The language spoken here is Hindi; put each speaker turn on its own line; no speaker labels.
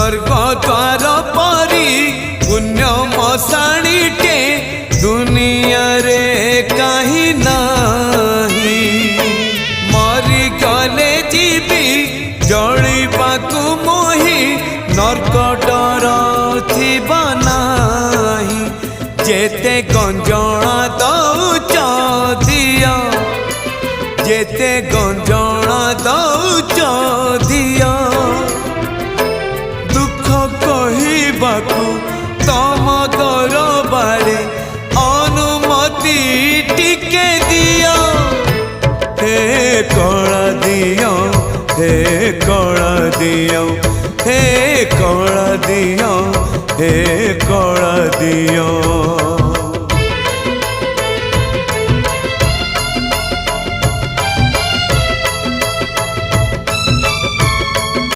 स्वर्ग द्वार परी पुण्य मशाणीटे दुनिया रे कहीं नाही मरी गले जीवी जलिबाकु मोही नरक डर थिबा नाही जेते गंजणा दउच दिया जेते गंजणा दउच दिया दुख कहिबाकु तम दरबारे अनुमति टिके दिया हे कला दिया हे कला दिया हे कला दिया हे कला दिया।